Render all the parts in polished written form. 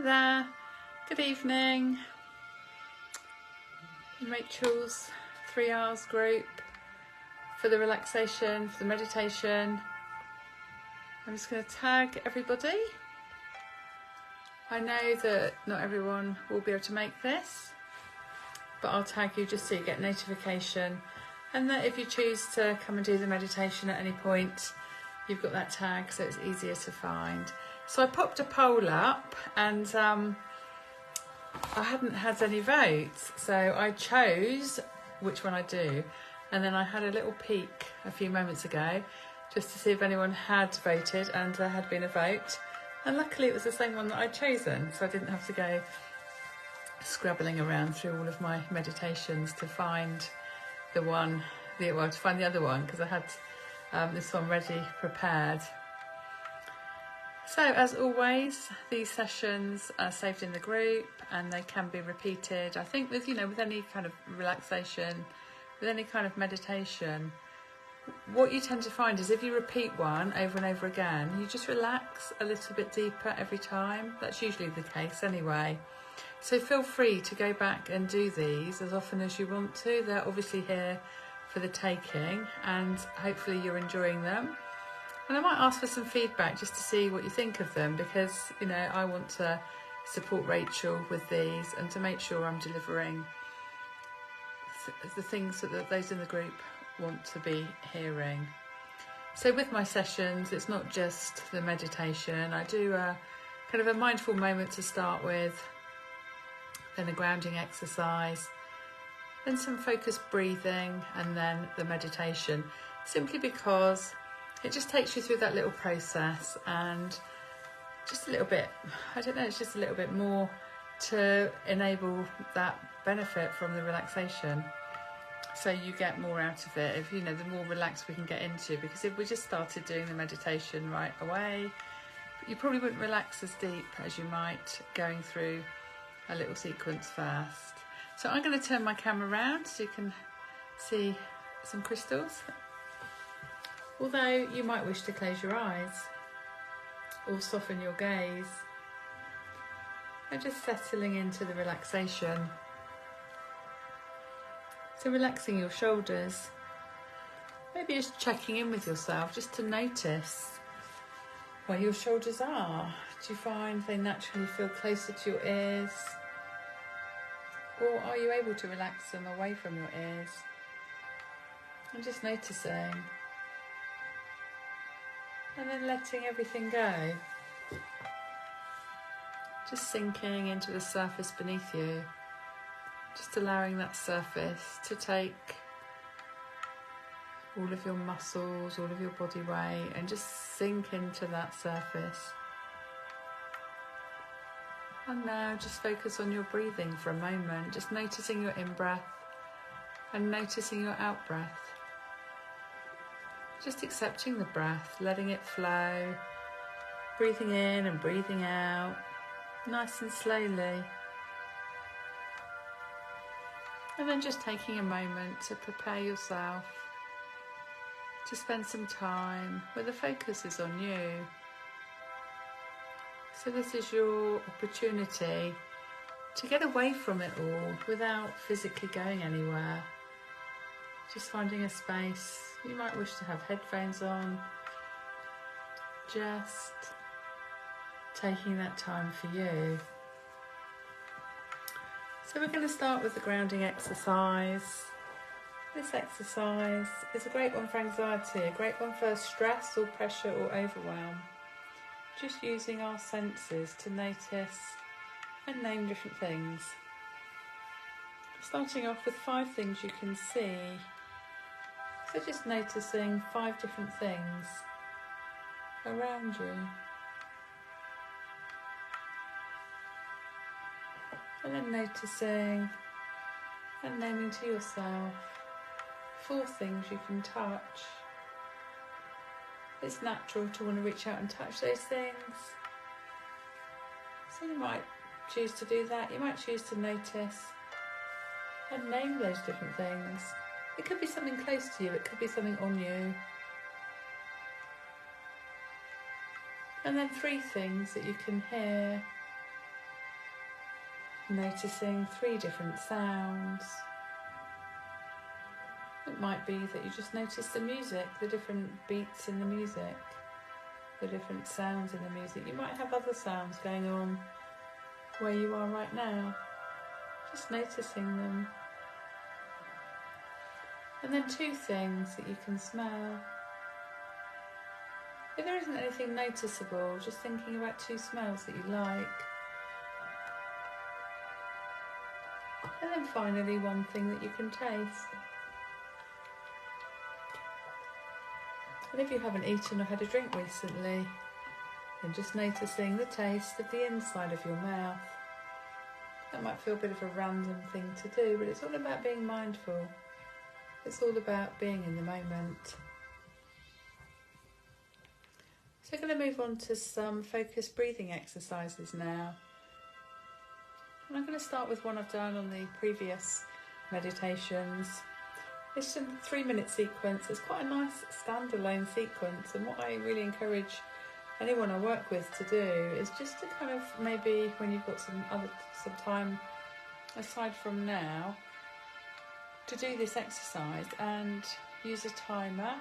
there, good evening. Rachel's 3 hours group for the relaxation, for the meditation. I'm just going to tag everybody. I know that not everyone will be able to make this, but I'll tag you just so you get notification, and that if you choose to come and do the meditation at any point, you've got that tag so it's easier to find. So I popped a poll up and I hadn't had any votes, so I chose which one I do, and then I had a little peek a few moments ago just to see if anyone had voted, and there had been a vote, and luckily it was the same one that I'd chosen, so I didn't have to go scrabbling around through all of my meditations to find the other one, because I had this one ready, prepared. So as always, these sessions are saved in the group and they can be repeated. I think with any kind of relaxation, with any kind of meditation, what you tend to find is if you repeat one over and over again, you just relax a little bit deeper every time. That's usually the case anyway. So feel free to go back and do these as often as you want to. They're obviously here for the taking, and hopefully you're enjoying them. And I might ask for some feedback just to see what you think of them, because I want to support Rachel with these and to make sure I'm delivering the things that those in the group want to be hearing. So with my sessions, it's not just the meditation. I do a kind of a mindful moment to start with, then a grounding exercise, then some focused breathing, and then the meditation, simply because it just takes you through that little process, and just a little bit, it's just a little bit more to enable that benefit from the relaxation. So you get more out of it, if the more relaxed we can get into, because if we just started doing the meditation right away, you probably wouldn't relax as deep as you might going through a little sequence first. So I'm going to turn my camera around so you can see some crystals. Although you might wish to close your eyes or soften your gaze, and just settling into the relaxation. So relaxing your shoulders, maybe just checking in with yourself just to notice where your shoulders are. Do you find they naturally feel closer to your ears, or are you able to relax them away from your ears? And just noticing. And then letting everything go. Just sinking into the surface beneath you. Just allowing that surface to take all of your muscles, all of your body weight, and just sink into that surface. And now just focus on your breathing for a moment, just noticing your in-breath and noticing your out-breath. Just accepting the breath, letting it flow, breathing in and breathing out, nice and slowly. And then just taking a moment to prepare yourself to spend some time where the focus is on you. So this is your opportunity to get away from it all without physically going anywhere. Just finding a space. You might wish to have headphones on. Just taking that time for you. So we're going to start with the grounding exercise. This exercise is a great one for anxiety, a great one for stress or pressure or overwhelm. Just using our senses to notice and name different things. Starting off with 5 things you can see. So just noticing 5 different things around you. And then noticing and naming to yourself 4 things you can touch. It's natural to want to reach out and touch those things. So you might choose to do that. You might choose to notice and name those different things. It could be something close to you, it could be something on you. And then 3 things that you can hear Noticing 3 different sounds. It might be that you just notice the music, the different beats in the music, the different sounds in the music. You might have other sounds going on where you are right now, just noticing them. And then 2 things that you can smell. If there isn't anything noticeable, just thinking about 2 smells that you like. And then finally 1 thing that you can taste. And if you haven't eaten or had a drink recently, then just noticing the taste of the inside of your mouth. That might feel a bit of a random thing to do, but it's all about being mindful. It's all about being in the moment. So I'm going to move on to some focused breathing exercises now. And I'm going to start with one I've done on the previous meditations. It's a 3-minute sequence. It's quite a nice standalone sequence, and what I really encourage anyone I work with to do is just to kind of, maybe when you've got some time aside from now, to do this exercise and use a timer.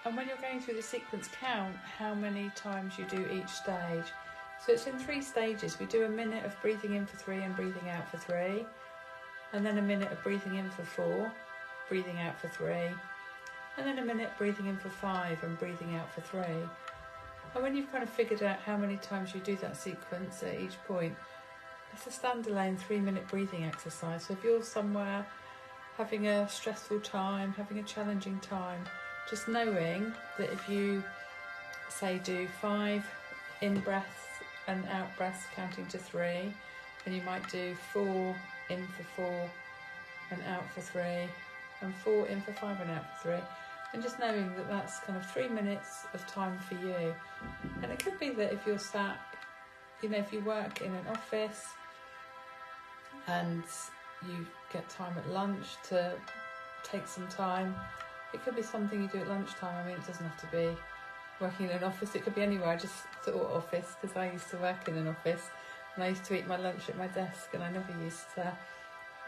And when you're going through the sequence, count how many times you do each stage. So it's in 3 stages. We do a minute of breathing in for 3 and breathing out for 3. And then a minute of breathing in for 4, breathing out for 3. And then a minute breathing in for 5 and breathing out for 3. And when you've kind of figured out how many times you do that sequence at each point, it's a standalone 3-minute breathing exercise. So if you're somewhere having a stressful time, having a challenging time, just knowing that if you, say, do 5 in-breaths and out-breaths counting to 3, and you might do 4 in for 4 and out for 3, and 4 in for 5 and out for 3, and just knowing that that's kind of 3 minutes of time for you. And it could be that if you're sat, if you work in an office and you get time at lunch to take some time, it could be something you do at lunchtime. I mean, it doesn't have to be working in an office, it could be anywhere. I just thought office because I used to work in an office and I used to eat my lunch at my desk, and I never used to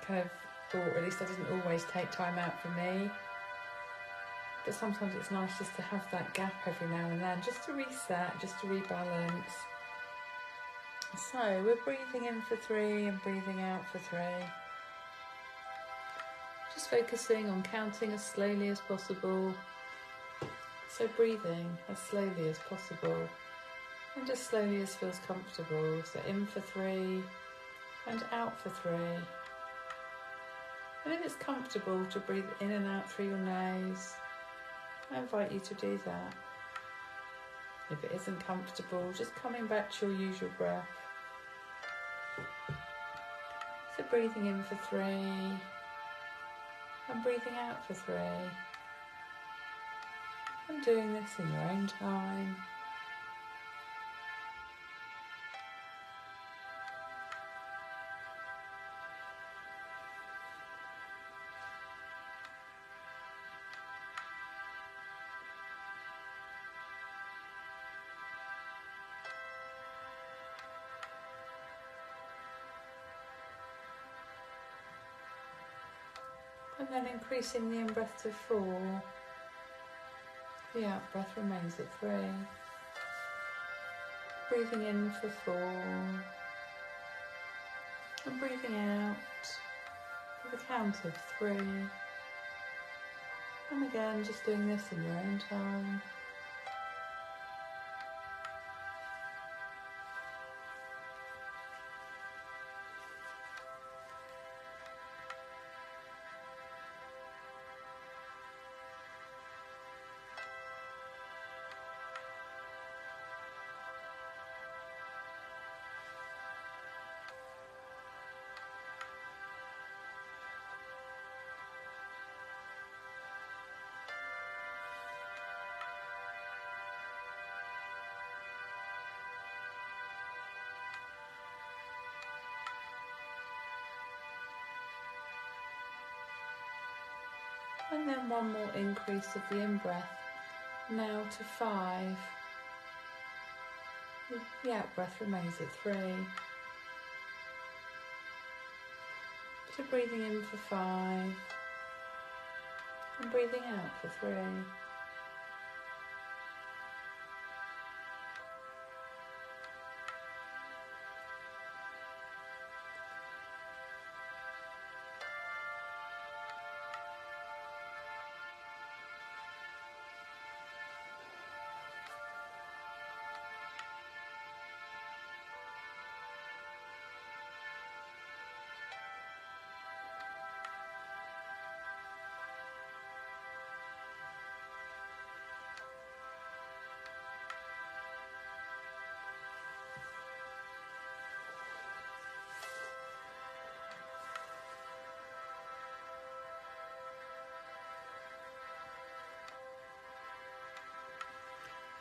or at least I didn't always take time out for me. But sometimes it's nice just to have that gap every now and then, just to reset, just to rebalance. So we're breathing in for 3 and breathing out for 3. Just focusing on counting as slowly as possible. So breathing as slowly as possible and as slowly as feels comfortable. So in for 3 and out for 3. And if it's comfortable to breathe in and out through your nose, I invite you to do that. If it isn't comfortable, just coming back to your usual breath. So breathing in for 3 and breathing out for 3. And doing this in your own time. And then increasing the in-breath to 4. The out-breath remains at 3. Breathing in for 4. And breathing out for the count of 3. And again, just doing this in your own time. And then one more increase of the in-breath, now to 5. The out-breath remains at 3. to breathing in for 5 and breathing out for 3.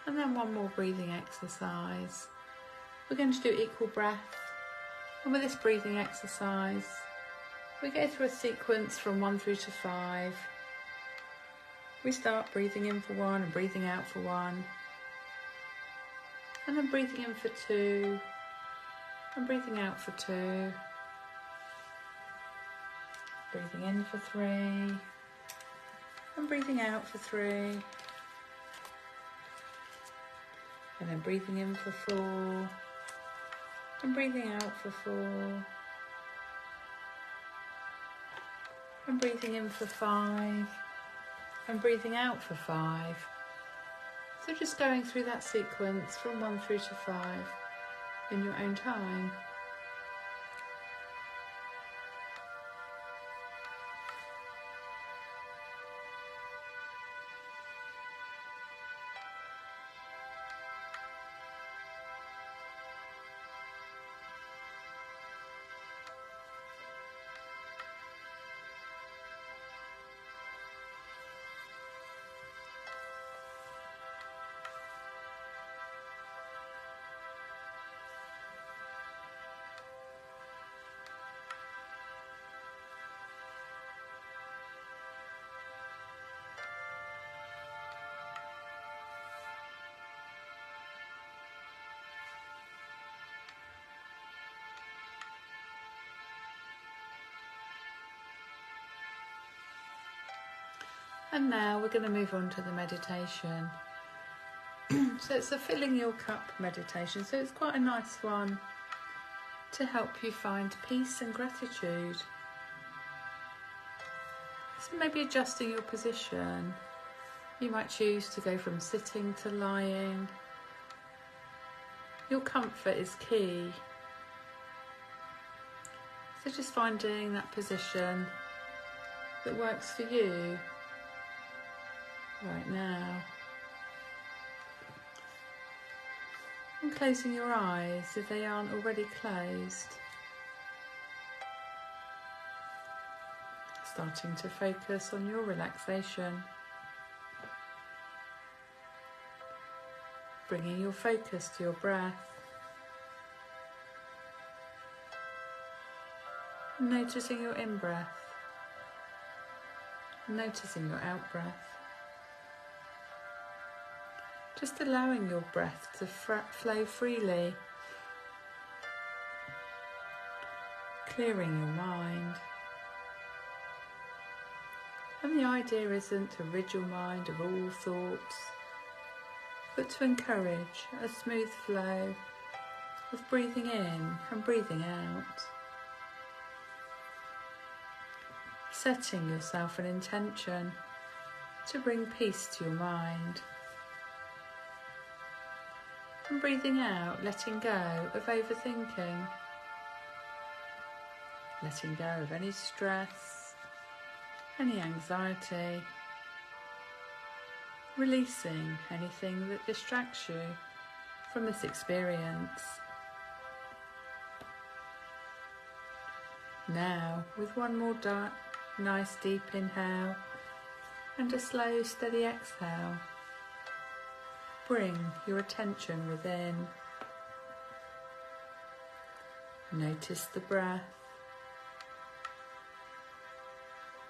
And then one more breathing exercise. We're going to do equal breath. And with this breathing exercise, we go through a sequence from 1 through to 5. We start breathing in for 1 and breathing out for 1. And then breathing in for 2 and breathing out for 2. Breathing in for 3 and breathing out for 3. And then breathing in for 4 and breathing out for 4. And breathing in for 5 and breathing out for 5. So just going through that sequence from 1 through to 5 in your own time. And now we're going to move on to the meditation. So it's a filling your cup meditation. So it's quite a nice one to help you find peace and gratitude. So maybe adjusting your position. You might choose to go from sitting to lying. Your comfort is key. So just finding that position that works for you right now. And closing your eyes if they aren't already closed. Starting to focus on your relaxation. Bringing your focus to your breath. Noticing your in-breath. Noticing your out-breath. Just allowing your breath to flow freely, clearing your mind. And the idea isn't to rid your mind of all thoughts, but to encourage a smooth flow of breathing in and breathing out. Setting yourself an intention to bring peace to your mind. And breathing out, letting go of overthinking. Letting go of any stress, any anxiety. Releasing anything that distracts you from this experience. Now, with one more nice deep inhale and a slow, steady exhale, bring your attention within. Notice the breath.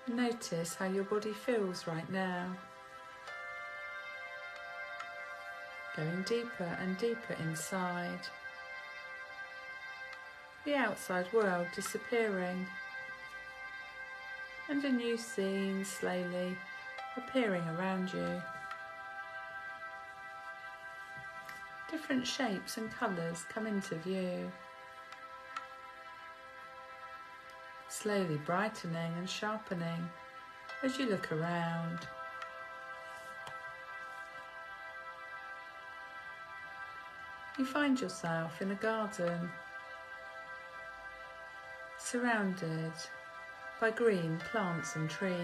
Notice how your body feels right now. Going deeper and deeper inside. The outside world disappearing and a new scene slowly appearing around you. Different shapes and colours come into view, slowly brightening and sharpening as you look around. You find yourself in a garden, surrounded by green plants and trees,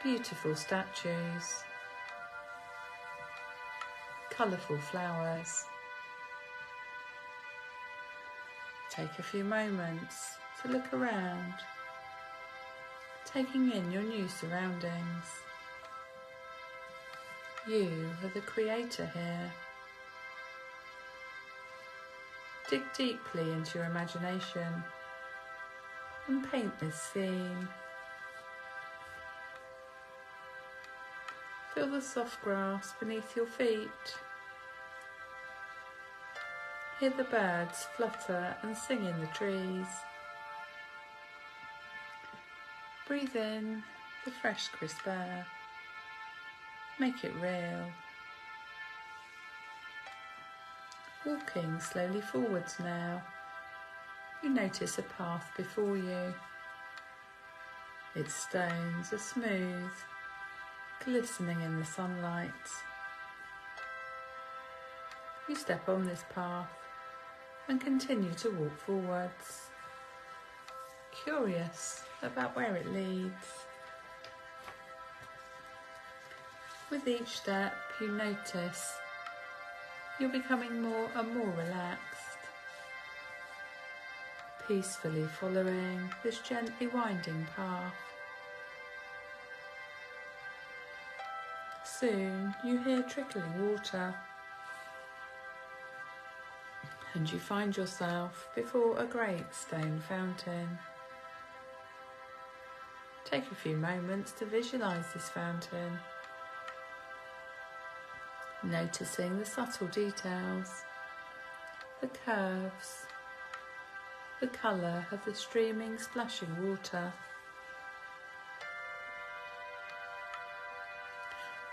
beautiful statues, colourful flowers. Take a few moments to look around, taking in your new surroundings. You are the creator here. Dig deeply into your imagination and paint this scene. Feel the soft grass beneath your feet. Hear the birds flutter and sing in the trees. Breathe in the fresh, crisp air. Make it real. Walking slowly forwards now, you notice a path before you. Its stones are smooth, glistening in the sunlight. You step on this path and continue to walk forwards, curious about where it leads. With each step you notice you're becoming more and more relaxed, peacefully following this gently winding path. Soon you hear trickling water, and you find yourself before a great stone fountain. Take a few moments to visualise this fountain, noticing the subtle details, the curves, the colour of the streaming, splashing water.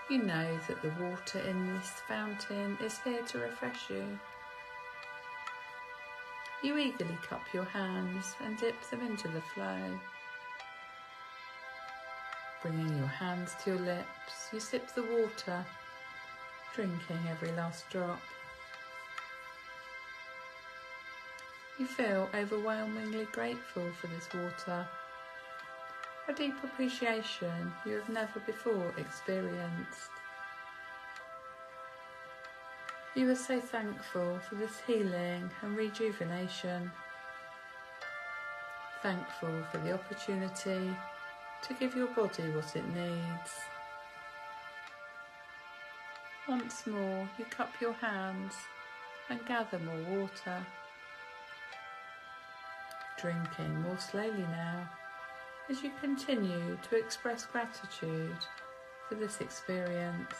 You know that the water in this fountain is here to refresh you. You eagerly cup your hands and dip them into the flow. Bringing your hands to your lips, you sip the water, drinking every last drop. You feel overwhelmingly grateful for this water, a deep appreciation you have never before experienced. You are so thankful for this healing and rejuvenation, thankful for the opportunity to give your body what it needs. Once more, you cup your hands and gather more water, drinking more slowly now as you continue to express gratitude for this experience.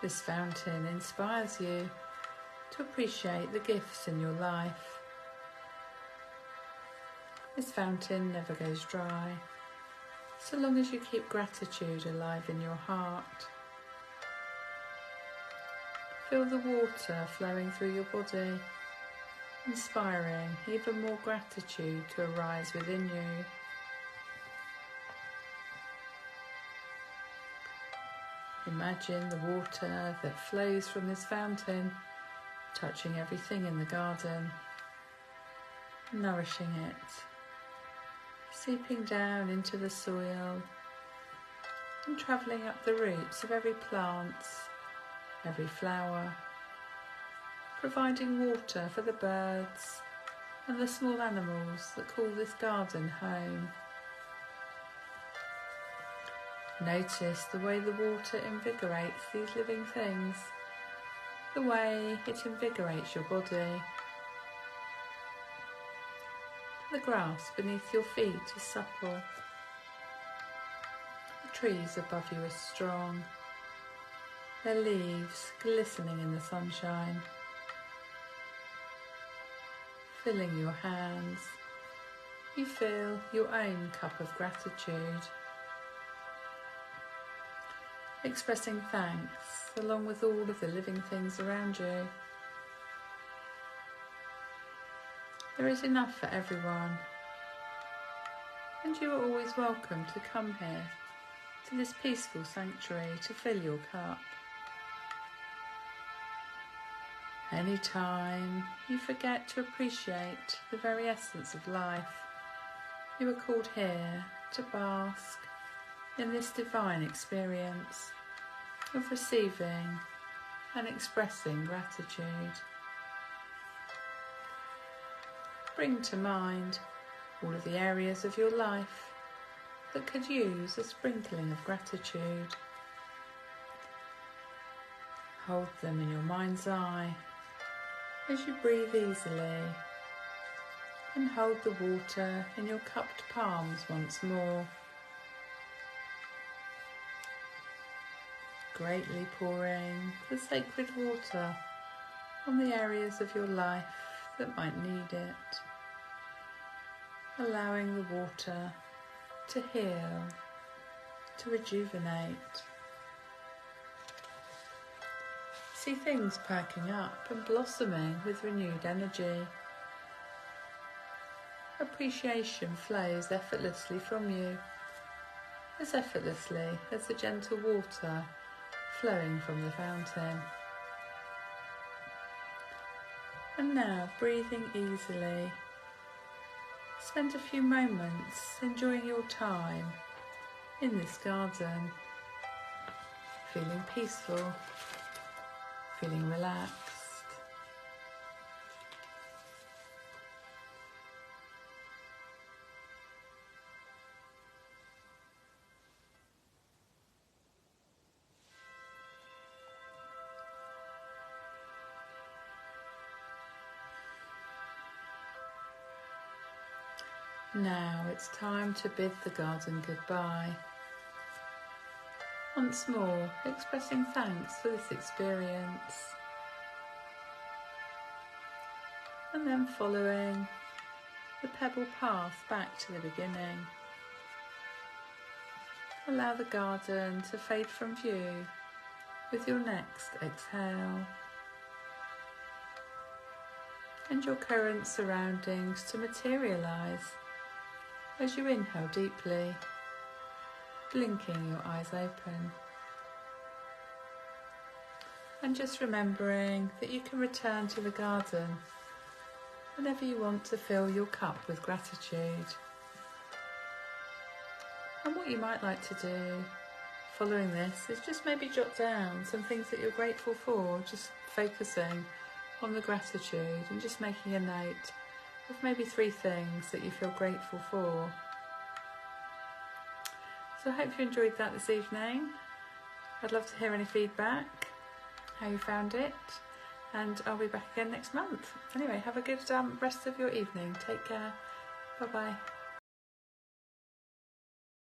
This fountain inspires you to appreciate the gifts in your life. This fountain never goes dry, so long as you keep gratitude alive in your heart. Feel the water flowing through your body, inspiring even more gratitude to arise within you. Imagine the water that flows from this fountain, touching everything in the garden, nourishing it, seeping down into the soil and travelling up the roots of every plant, every flower, providing water for the birds and the small animals that call this garden home. Notice the way the water invigorates these living things, the way it invigorates your body. The grass beneath your feet is supple. The trees above you are strong, their leaves glistening in the sunshine. filling your hands, you feel your own cup of gratitude, expressing thanks along with all of the living things around you. There is enough for everyone, and you are always welcome to come here to this peaceful sanctuary to fill your cup. Anytime you forget to appreciate the very essence of life, you are called here to bask in this divine experience of receiving and expressing gratitude. Bring to mind all of the areas of your life that could use a sprinkling of gratitude. Hold them in your mind's eye as you breathe easily, and hold the water in your cupped palms once more, greatly pouring the sacred water on the areas of your life that might need it, allowing the water to heal, to rejuvenate. See things perking up and blossoming with renewed energy. Appreciation flows effortlessly from you, as effortlessly as the gentle water flowing from the fountain. And now, breathing easily, spend a few moments enjoying your time in this garden, feeling peaceful, feeling relaxed. Now it's time to bid the garden goodbye. Once more, expressing thanks for this experience, and then following the pebble path back to the beginning. Allow the garden to fade from view with your next exhale, and your current surroundings to materialise as you inhale deeply, blinking your eyes open, and just remembering that you can return to the garden whenever you want to fill your cup with gratitude. And what you might like to do following this is just maybe jot down some things that you're grateful for, just focusing on the gratitude and just making a note of maybe 3 things that you feel grateful for. So I hope you enjoyed that this evening. I'd love to hear any feedback, how you found it, and I'll be back again next month. Anyway, have a good rest of your evening. Take care. Bye bye.